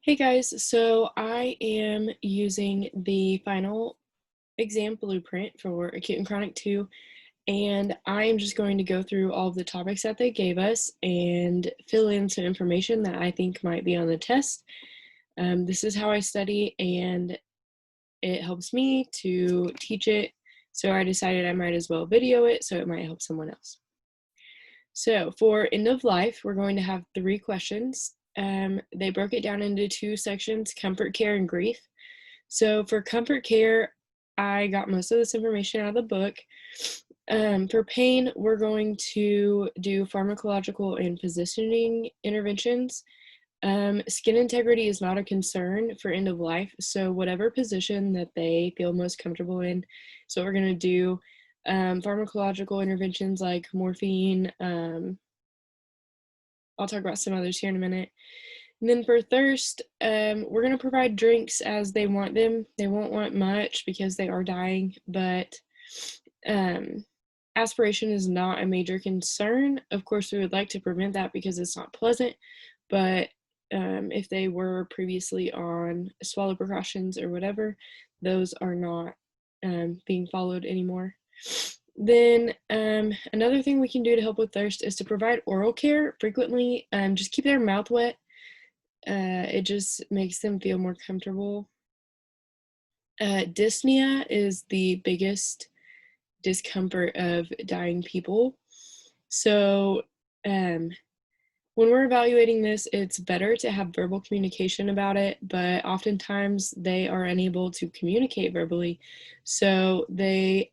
Hey guys, so I am using the final exam blueprint for Acute and Chronic 2, and I am just going to go through all of the topics that they gave us and fill in some information that I think might be on the test. This is how I study, and it helps me to teach it, so I decided I might as well video it so it might help someone else. So for end of life, we're going to have 3 questions. They broke it down into 2 sections, comfort care and grief. So for comfort care, I got most of this information out of the book. For pain, we're going to do pharmacological and positioning interventions. Skin integrity is not a concern for end of life, so whatever position that they feel most comfortable in. So we're going to do pharmacological interventions like morphine. I'll talk about some others here in a minute. And then for thirst, we're going to provide drinks as they want them. They won't want much because they are dying, but aspiration is not a major concern. Of course, we would like to prevent that because it's not pleasant, but if they were previously on swallow precautions or whatever, those are not being followed anymore. Then another thing we can do to help with thirst is to provide oral care frequently. Just keep their mouth wet. It just makes them feel more comfortable. Dyspnea is the biggest discomfort of dying people. So when we're evaluating this, it's better to have verbal communication about it, but oftentimes they are unable to communicate verbally. So the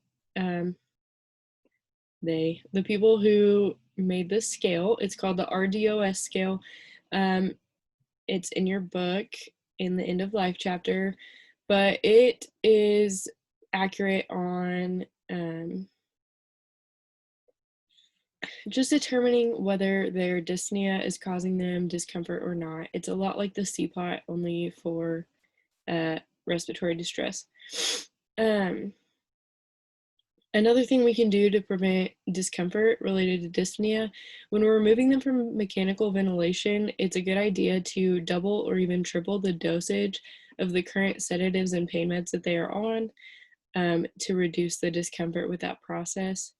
people who made this scale, it's called the RDOS scale. It's in your book in the end of life chapter, but it is accurate on just determining whether their dyspnea is causing them discomfort or not. It's a lot like the CPOT, only for respiratory distress. Another thing we can do to prevent discomfort related to dyspnea, when we're removing them from mechanical ventilation, it's a good idea to double or even triple the dosage of the current sedatives and pain meds that they are on to reduce the discomfort with that process.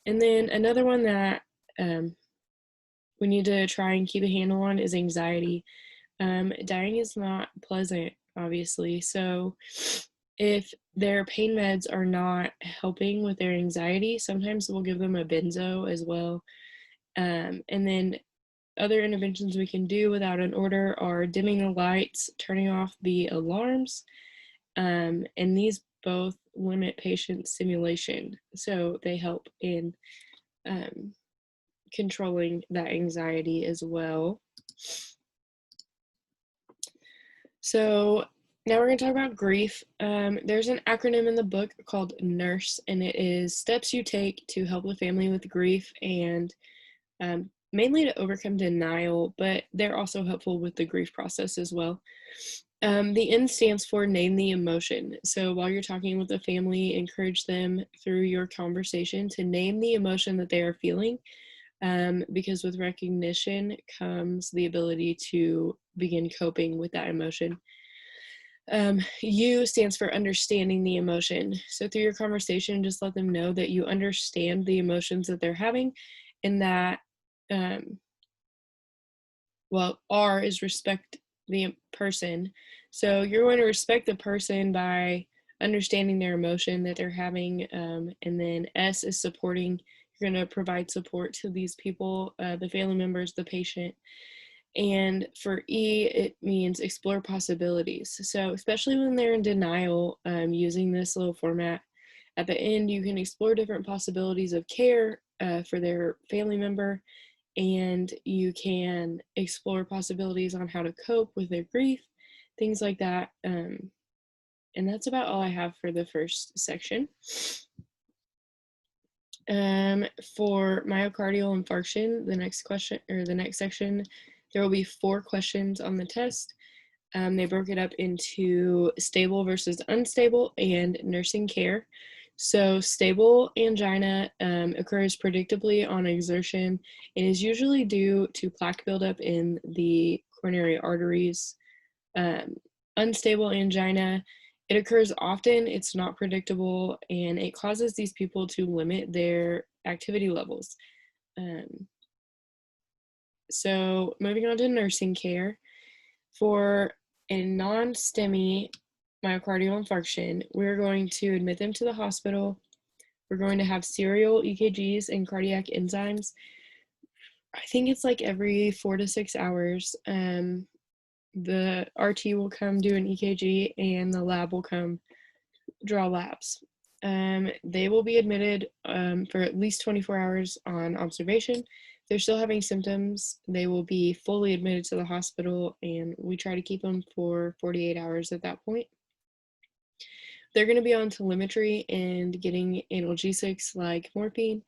And then another one that we need to try and keep a handle on is anxiety. Dying is not pleasant, obviously, so if their pain meds are not helping with their anxiety, sometimes we'll give them a benzo as well. And then other interventions we can do without an order are dimming the lights, turning off the alarms, and these both limit patient stimulation, so they help in controlling that anxiety as well. So now we're going to talk about grief. There's an acronym in the book called NURSE, and it is steps you take to help the family with grief and mainly to overcome denial, but they're also helpful with the grief process as well. The N stands for name the emotion. So while you're talking with the family, encourage them through your conversation to name the emotion that they are feeling, because with recognition comes the ability to begin coping with that emotion. U stands for understanding the emotion. So through your conversation, just let them know that you understand the emotions that they're having, and that, R is respect the person. So you're going to respect the person by understanding their emotion that they're having, and then S is supporting. You're going to provide support to these people, the family members, the patient. And for E, it means explore possibilities. So especially when they're in denial, using this little format, at the end, you can explore different possibilities of care for their family member, and you can explore possibilities on how to cope with their grief, things like that. And that's about all I have for the first section. For myocardial infarction, the next question, or the next section, there will be 4 questions on the test. They broke it up into stable versus unstable and nursing care. So stable angina occurs predictably on exertion and is usually due to plaque buildup in the coronary arteries. Unstable angina. It occurs often, it's not predictable, and it causes these people to limit their activity levels. So moving on to nursing care. For a non-STEMI myocardial infarction, we're going to admit them to the hospital. We're going to have serial EKGs and cardiac enzymes. I think it's like every 4 to 6 hours. The RT will come do an EKG and the lab will come draw labs. They will be admitted for at least 24 hours on observation. If they're still having symptoms, they will be fully admitted to the hospital, and we try to keep them for 48 hours at that point. They're going to be on telemetry and getting analgesics like morphine.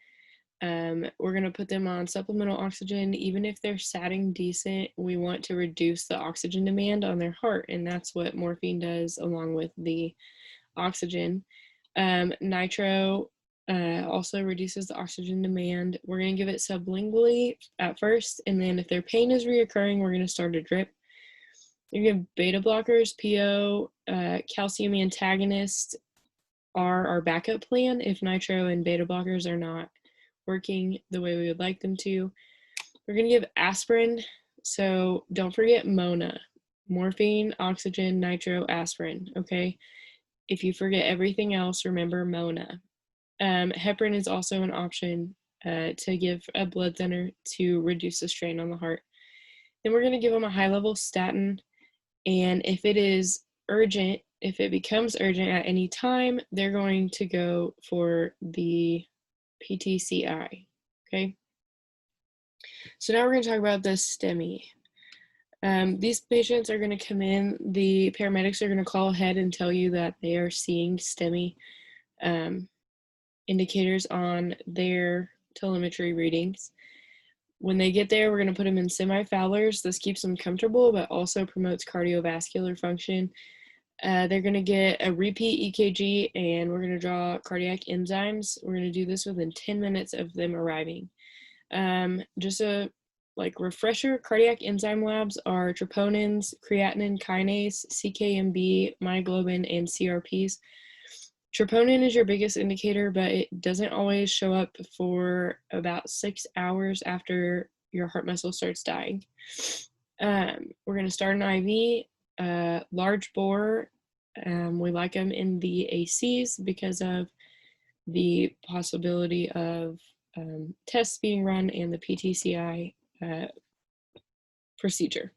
We're going to put them on supplemental oxygen. Even if they're satting decent, we want to reduce the oxygen demand on their heart, and that's what morphine does along with the oxygen. Nitro also reduces the oxygen demand. We're going to give it sublingually at first, and then if their pain is reoccurring, we're going to start a drip. You give beta blockers, PO, calcium antagonists are our backup plan if nitro and beta blockers are not working the way we would like them to. We're going to give aspirin, so don't forget MONA, morphine, oxygen, nitro, aspirin, okay? If you forget everything else, remember MONA. Heparin is also an option to give a blood thinner to reduce the strain on the heart. Then we're going to give them a high-level statin, and if it is urgent, if it becomes urgent at any time, they're going to go for the PTCI, okay? So now we're going to talk about the STEMI. These patients are going to come in, the paramedics are going to call ahead and tell you that they are seeing STEMI indicators on their telemetry readings. When they get there, we're going to put them in semi-Fowlers. This keeps them comfortable, but also promotes cardiovascular function. They're going to get a repeat EKG, and we're going to draw cardiac enzymes. We're going to do this within 10 minutes of them arriving. Just a refresher, cardiac enzyme labs are troponins, creatinine kinase, CKMB, myoglobin, and CRPs. Troponin is your biggest indicator, but it doesn't always show up for about 6 hours after your heart muscle starts dying. We're going to start an IV, large bore. We like them in the ACs because of the possibility of tests being run and the PTCI procedure.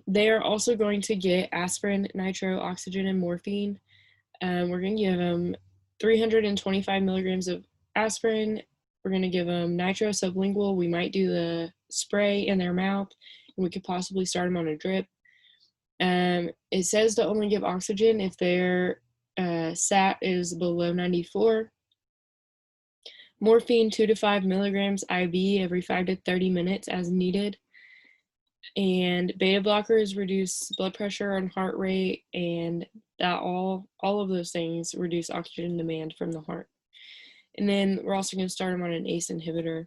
They are also going to get aspirin, nitro, oxygen, and morphine. We're going to give them 325 milligrams of aspirin. We're going to give them nitro sublingual. We might do the spray in their mouth, and we could possibly start them on a drip. It says to only give oxygen if their SAT is below 94. Morphine 2 to 5 milligrams IV every 5 to 30 minutes as needed. And beta blockers reduce blood pressure and heart rate, and that all of those things reduce oxygen demand from the heart. And then we're also going to start them on an ACE inhibitor.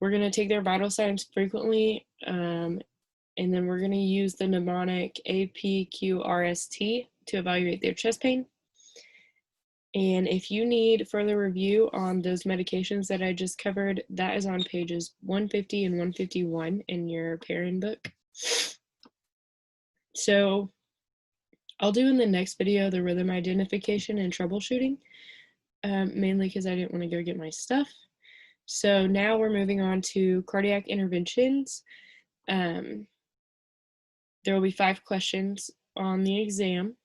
We're going to take their vital signs frequently, and then we're going to use the mnemonic APQRST to evaluate their chest pain. And if you need further review on those medications that I just covered, that is on pages 150 and 151 in your Perrin book. So I'll do in the next video the rhythm identification and troubleshooting, mainly because I didn't want to go get my stuff. So now we're moving on to cardiac interventions. There will be 5 questions on the exam.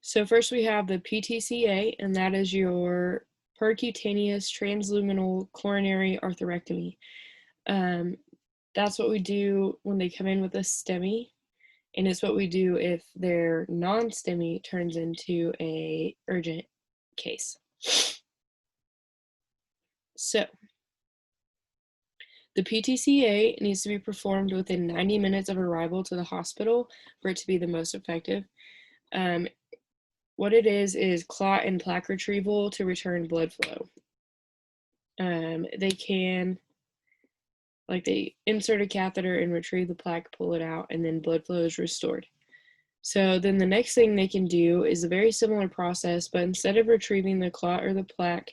So first we have the PTCA, and that is your percutaneous transluminal coronary atherectomy. That's what we do when they come in with a STEMI, and it's what we do if their non-STEMI turns into a urgent case. So the PTCA needs to be performed within 90 minutes of arrival to the hospital for it to be the most effective. What it is clot and plaque retrieval to return blood flow. They can Like they insert a catheter and retrieve the plaque, pull it out, and then blood flow is restored. So then the next thing they can do is a very similar process, but instead of retrieving the clot or the plaque,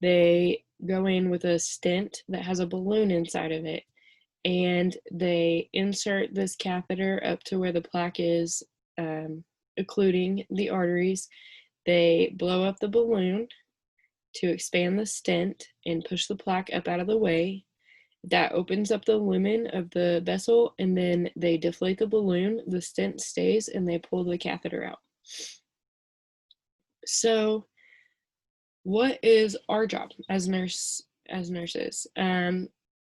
they go in with a stent that has a balloon inside of it. And they insert this catheter up to where the plaque is, occluding the arteries. They blow up the balloon to expand the stent and push the plaque up out of the way. That opens up the lumen of the vessel, and then they deflate the balloon, the stent stays, and they pull the catheter out. So what is our job as nurses?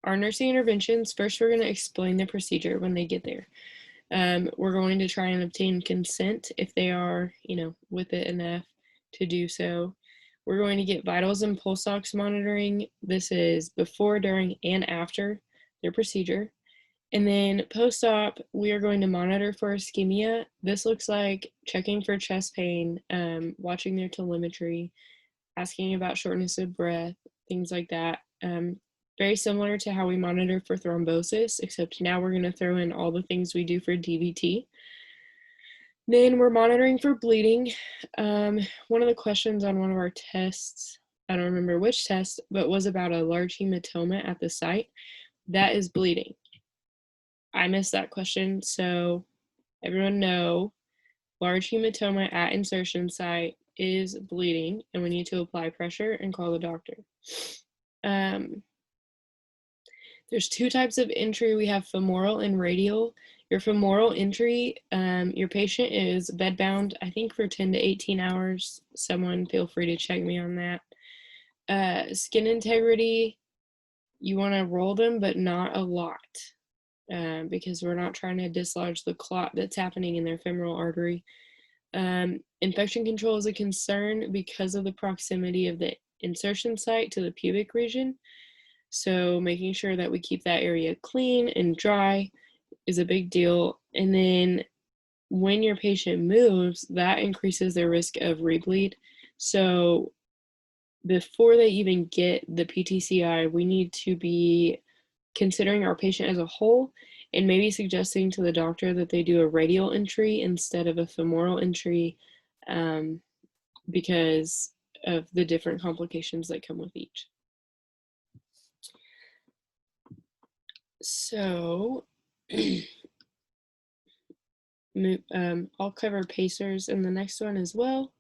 Our nursing interventions, first we're going to explain the procedure when they get there. We're going to try and obtain consent if they are, with it enough to do so. We're going to get vitals and pulse ox monitoring. This is before, during, and after their procedure. And then post-op, we are going to monitor for ischemia. This looks like checking for chest pain, watching their telemetry, asking about shortness of breath, things like that. Very similar to how we monitor for thrombosis, except now we're going to throw in all the things we do for DVT. Then we're monitoring for bleeding. One of the questions on one of our tests, I don't remember which test, but was about a large hematoma at the site. That is bleeding. I missed that question, so everyone know large hematoma at insertion site is bleeding, and we need to apply pressure and call the doctor. There's two types of entry. We have femoral and radial. Your femoral entry, your patient is bedbound, I think for 10 to 18 hours. Someone feel free to check me on that. Skin integrity, you want to roll them, but not a lot, because we're not trying to dislodge the clot that's happening in their femoral artery. Infection control is a concern because of the proximity of the insertion site to the pubic region. So making sure that we keep that area clean and dry is a big deal. And then when your patient moves, that increases their risk of rebleed. So before they even get the PTCI, we need to be considering our patient as a whole and maybe suggesting to the doctor that they do a radial entry instead of a femoral entry, because of the different complications that come with each. So I'll cover pacers in the next one as well.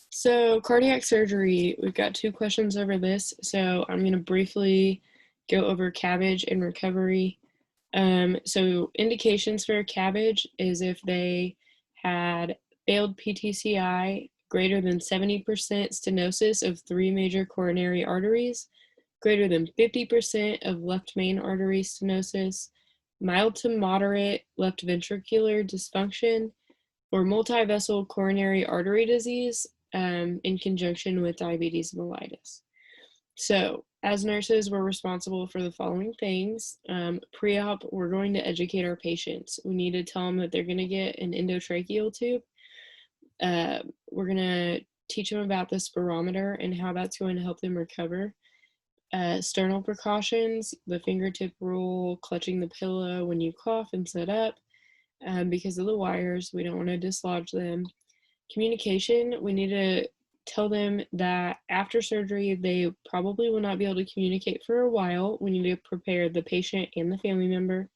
So cardiac surgery, we've got two questions over this. So I'm going to briefly go over CABG and recovery. So indications for CABG is if they had failed PTCI, greater than 70% stenosis of 3 major coronary arteries, greater than 50% of left main artery stenosis, mild to moderate left ventricular dysfunction, or multivessel coronary artery disease in conjunction with diabetes mellitus. So as nurses, we're responsible for the following things. Pre-op, we're going to educate our patients. We need to tell them that they're going to get an endotracheal tube. We're going to teach them about the spirometer and how that's going to help them recover. Sternal precautions, the fingertip rule, clutching the pillow when you cough and sit up. Because of the wires, we don't want to dislodge them. Communication, we need to tell them that after surgery, they probably will not be able to communicate for a while. We need to prepare the patient and the family member.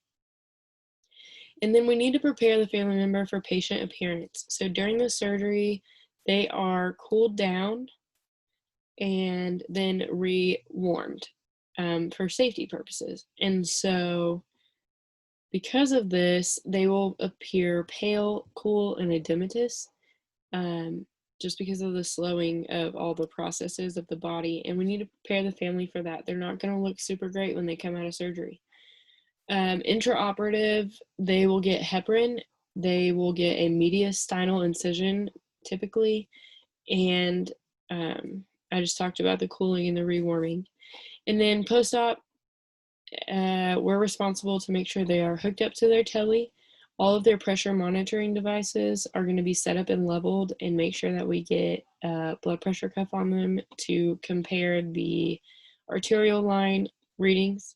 And then we need to prepare the family member for patient appearance. So during the surgery, they are cooled down and then re-warmed for safety purposes. And so because of this, they will appear pale, cool, and edematous, just because of the slowing of all the processes of the body. And we need to prepare the family for that. They're not going to look super great when they come out of surgery. Intraoperative, they will get heparin. They will get a mediastinal incision, typically. And I just talked about the cooling and the rewarming. And then post-op, we're responsible to make sure they are hooked up to their tele. All of their pressure monitoring devices are going to be set up and leveled, and make sure that we get a blood pressure cuff on them to compare the arterial line readings.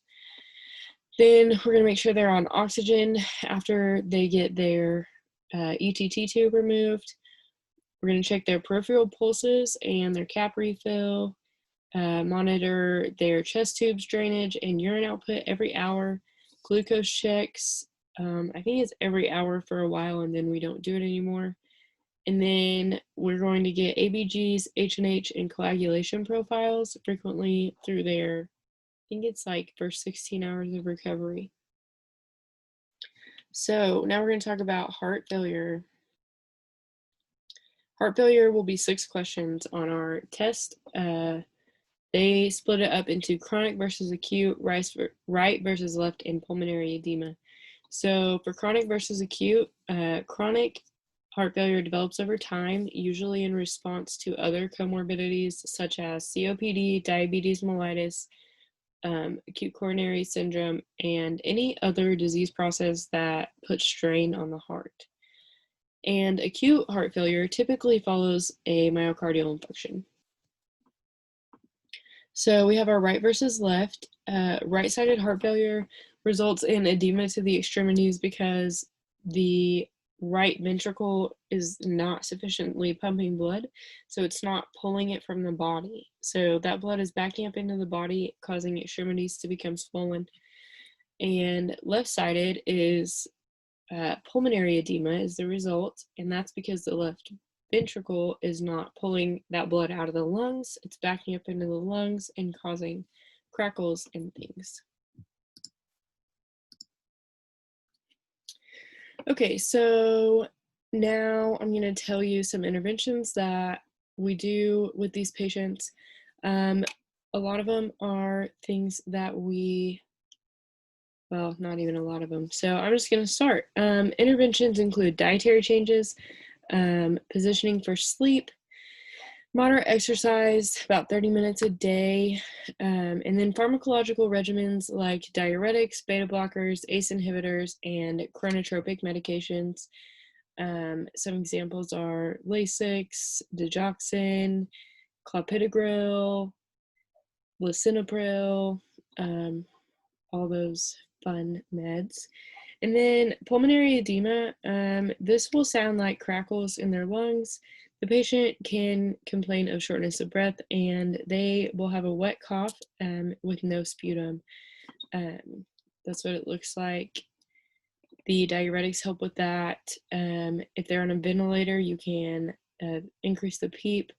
Then we're going to make sure they're on oxygen after they get their ETT tube removed. We're going to check their peripheral pulses and their cap refill, monitor their chest tubes drainage and urine output every hour, glucose checks. I think it's every hour for a while, and then we don't do it anymore. And then we're going to get ABGs, H&H, and coagulation profiles frequently through their, I think it's like first 16 hours of recovery. So now we're going to talk about heart failure. Heart failure will be 6 questions on our test. They split it up into chronic versus acute, right versus left, and pulmonary edema. So for chronic versus acute, chronic heart failure develops over time, usually in response to other comorbidities such as COPD, diabetes mellitus, acute coronary syndrome, and any other disease process that puts strain on the heart. And acute heart failure typically follows a myocardial infarction. So we have our right versus left. Right-sided heart failure results in edema to the extremities because the right ventricle is not sufficiently pumping blood, so it's not pulling it from the body. So that blood is backing up into the body, causing extremities to become swollen. And left-sided is pulmonary edema is the result, and that's because the left ventricle is not pulling that blood out of the lungs. It's backing up into the lungs and causing crackles and things. Okay, so now I'm going to tell you some interventions that we do with these patients. A lot of them are things that well, not even a lot of them. So I'm just going to start. Interventions include dietary changes, positioning for sleep, moderate exercise, about 30 minutes a day, and then pharmacological regimens like diuretics, beta blockers, ACE inhibitors, and chronotropic medications. Some examples are Lasix, digoxin, clopidogrel, lisinopril, all those fun meds. And then pulmonary edema, this will sound like crackles in their lungs. The patient can complain of shortness of breath, and they will have a wet cough with no sputum. That's what it looks like. The diuretics help with that. If they're on a ventilator, you can increase the PEEP,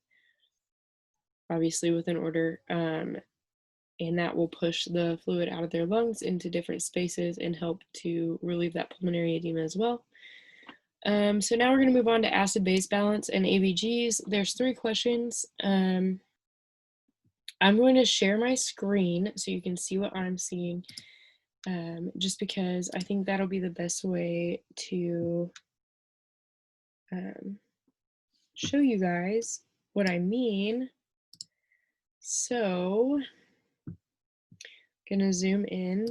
obviously within order, and that will push the fluid out of their lungs into different spaces and help to relieve that pulmonary edema as well. So now we're going to move on to acid-base balance and ABGs. There's 3 questions. I'm going to share my screen so you can see what I'm seeing, just because I think that'll be the best way to show you guys what I mean. So gonna zoom in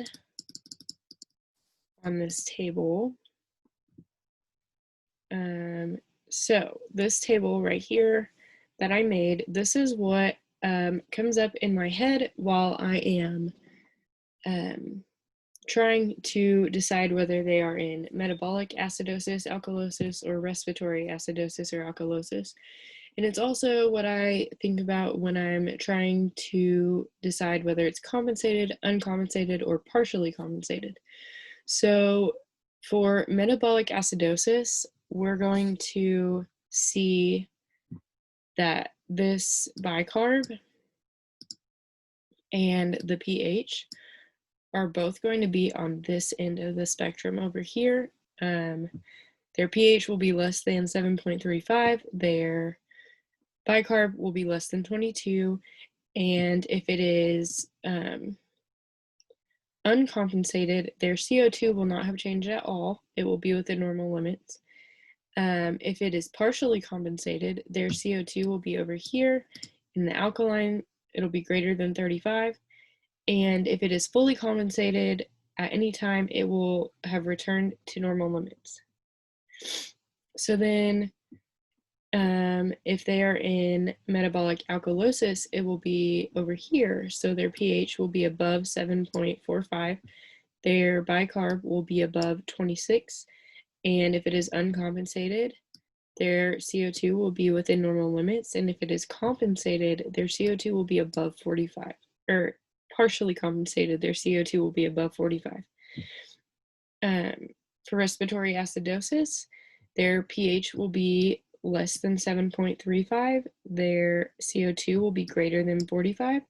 on this table. So this table right here that I made, this is what comes up in my head while I am trying to decide whether they are in metabolic acidosis, alkalosis, or respiratory acidosis or alkalosis. And it's also what I think about when I'm trying to decide whether it's compensated, uncompensated, or partially compensated. So for metabolic acidosis, we're going to see that this bicarb and the pH are both going to be on this end of the spectrum over here. Their pH will be less than 7.35. Their bicarb will be less than 22, and if it is uncompensated, their CO2 will not have changed at all. It will be within normal limits. If it is partially compensated, their CO2 will be over here. In the alkaline, it'll be greater than 35. And if it is fully compensated at any time, it will have returned to normal limits. So then if they are in metabolic alkalosis, it will be over here. So their pH will be above 7.45. their bicarb will be above 26, and if it is uncompensated, their CO2 will be within normal limits, and if it is compensated, their CO2 will be above 45, or partially compensated, their CO2 will be above 45. For respiratory acidosis, their pH will be less than 7.35, their CO2 will be greater than 45.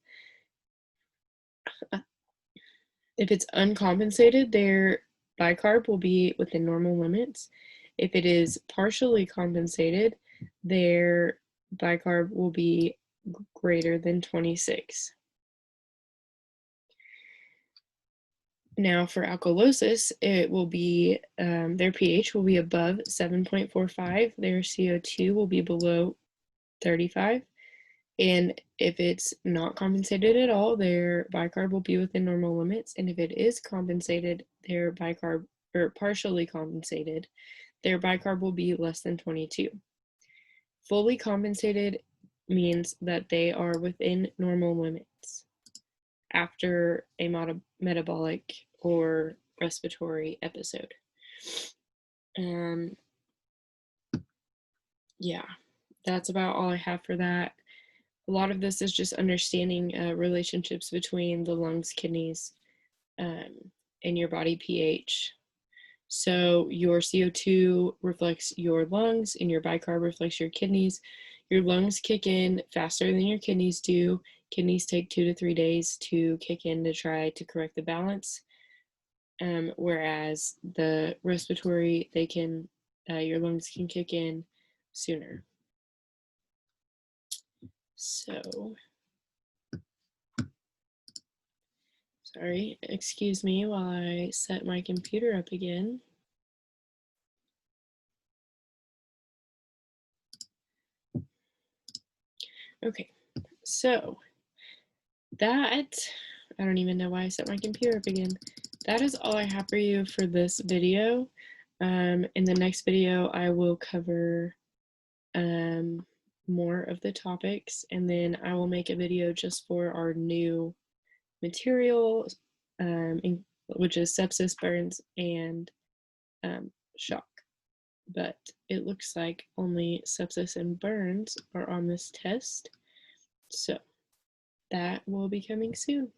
If it's uncompensated, their bicarb will be within normal limits. If it is partially compensated, their bicarb will be greater than 26. Now for alkalosis, it will be, their pH will be above 7.45, their CO2 will be below 35, and if it's not compensated at all, their bicarb will be within normal limits, and if it is compensated, their bicarb, or partially compensated, their bicarb will be less than 22. Fully compensated means that they are within normal limits after a metabolic or respiratory episode. Yeah, that's about all I have for that. A lot of this is just understanding relationships between the lungs, kidneys, and your body pH. So your CO2 reflects your lungs and your bicarb reflects your kidneys. Your lungs kick in faster than your kidneys do. Kidneys take 2 to 3 days to kick in to try to correct the balance. Whereas the respiratory, your lungs can kick in sooner. So, sorry, excuse me while I set my computer up again. Okay, so that, I don't even know why I set my computer up again. That is all I have for you for this video. In the next video, I will cover more of the topics, and then I will make a video just for our new material, which is sepsis, burns, and shock. But it looks like only sepsis and burns are on this test, so that will be coming soon.